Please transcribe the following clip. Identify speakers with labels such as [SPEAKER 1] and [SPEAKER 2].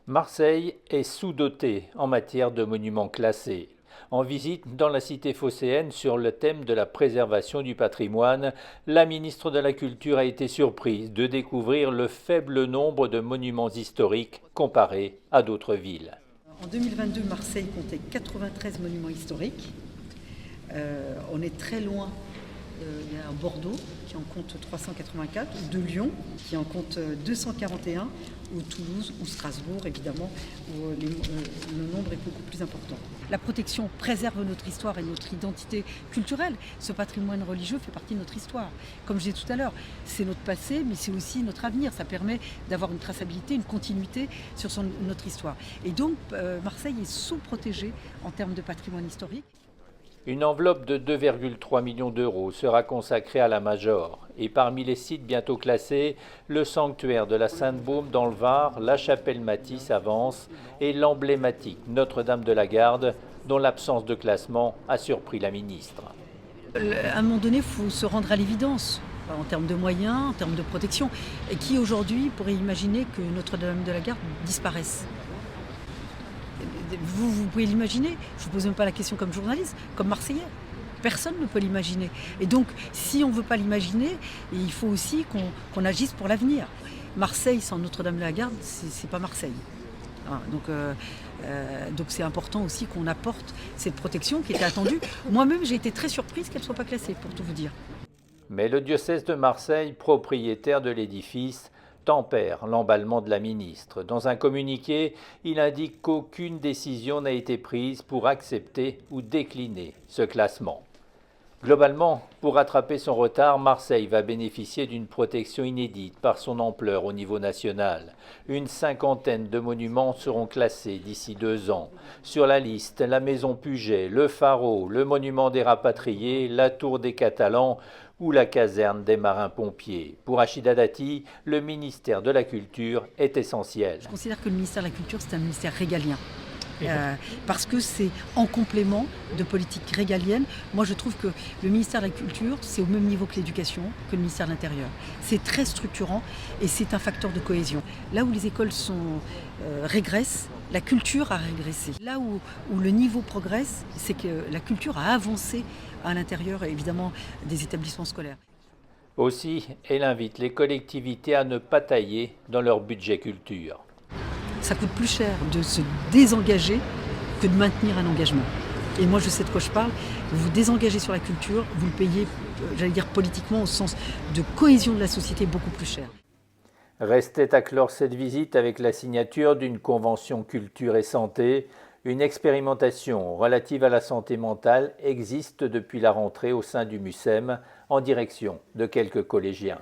[SPEAKER 1] Marseille est sous-dotée en matière de monuments classés. En visite dans la cité phocéenne sur le thème de la préservation du patrimoine, la ministre de la Culture a été surprise de découvrir le faible nombre de monuments historiques comparé à d'autres villes.
[SPEAKER 2] En 2022, Marseille comptait 93 monuments historiques. On est très loin. Il y a Bordeaux qui en compte 384, ou de Lyon qui en compte 241, ou Toulouse ou Strasbourg évidemment, où le nombre est beaucoup plus important. La protection préserve notre histoire et notre identité culturelle. Ce patrimoine religieux fait partie de notre histoire. Comme je disais tout à l'heure, c'est notre passé, mais c'est aussi notre avenir. Ça permet d'avoir une traçabilité, une continuité sur notre histoire. Et donc Marseille est sous-protégée en termes de patrimoine historique.
[SPEAKER 1] Une enveloppe de 2,3 millions d'euros sera consacrée à la Major. Et parmi les sites bientôt classés, le sanctuaire de la Sainte-Baume dans le Var, la chapelle Matisse à Vence et l'emblématique Notre-Dame de la Garde, dont l'absence de classement a surpris la ministre.
[SPEAKER 2] À un moment donné, il faut se rendre à l'évidence en termes de moyens, en termes de protection. Et qui aujourd'hui pourrait imaginer que Notre-Dame de la Garde disparaisse ? Vous pouvez l'imaginer. Je ne vous pose même pas la question comme journaliste, comme Marseillais. Personne ne peut l'imaginer. Et donc, si on ne veut pas l'imaginer, il faut aussi qu'on agisse pour l'avenir. Marseille sans Notre-Dame de la Garde, c'est pas Marseille. Donc c'est important aussi qu'on apporte cette protection qui était attendue. Moi-même, j'ai été très surprise qu'elle ne soit pas classée, pour tout vous dire.
[SPEAKER 1] Mais le diocèse de Marseille, propriétaire de l'édifice, tempère l'emballement de la ministre. Dans un communiqué, il indique qu'aucune décision n'a été prise pour accepter ou décliner ce classement. Globalement, pour rattraper son retard, Marseille va bénéficier d'une protection inédite par son ampleur au niveau national. Une cinquantaine de monuments seront classés d'ici 2 ans. Sur la liste, la maison Puget, le Pharaon, le monument des rapatriés, la tour des Catalans ou la caserne des marins-pompiers. Pour Rachida Dati, le ministère de la Culture est essentiel.
[SPEAKER 2] Je considère que le ministère de la Culture, c'est un ministère régalien. Parce que c'est en complément de politique régalienne. Moi, je trouve que le ministère de la Culture, c'est au même niveau que l'éducation, que le ministère de l'Intérieur. C'est très structurant et c'est un facteur de cohésion. Là où les écoles régressent, la culture a régressé. Là où le niveau progresse, c'est que la culture a avancé à l'intérieur, évidemment, des établissements scolaires.
[SPEAKER 1] Aussi, elle invite les collectivités à ne pas tailler dans leur budget culture.
[SPEAKER 2] Ça coûte plus cher de se désengager que de maintenir un engagement. Et moi, je sais de quoi je parle. Vous vous désengagez sur la culture, vous le payez, j'allais dire politiquement, au sens de cohésion de la société, beaucoup plus cher.
[SPEAKER 1] Restait à clore cette visite avec la signature d'une convention culture et santé. Une expérimentation relative à la santé mentale existe depuis la rentrée au sein du MUSEM en direction de quelques collégiens.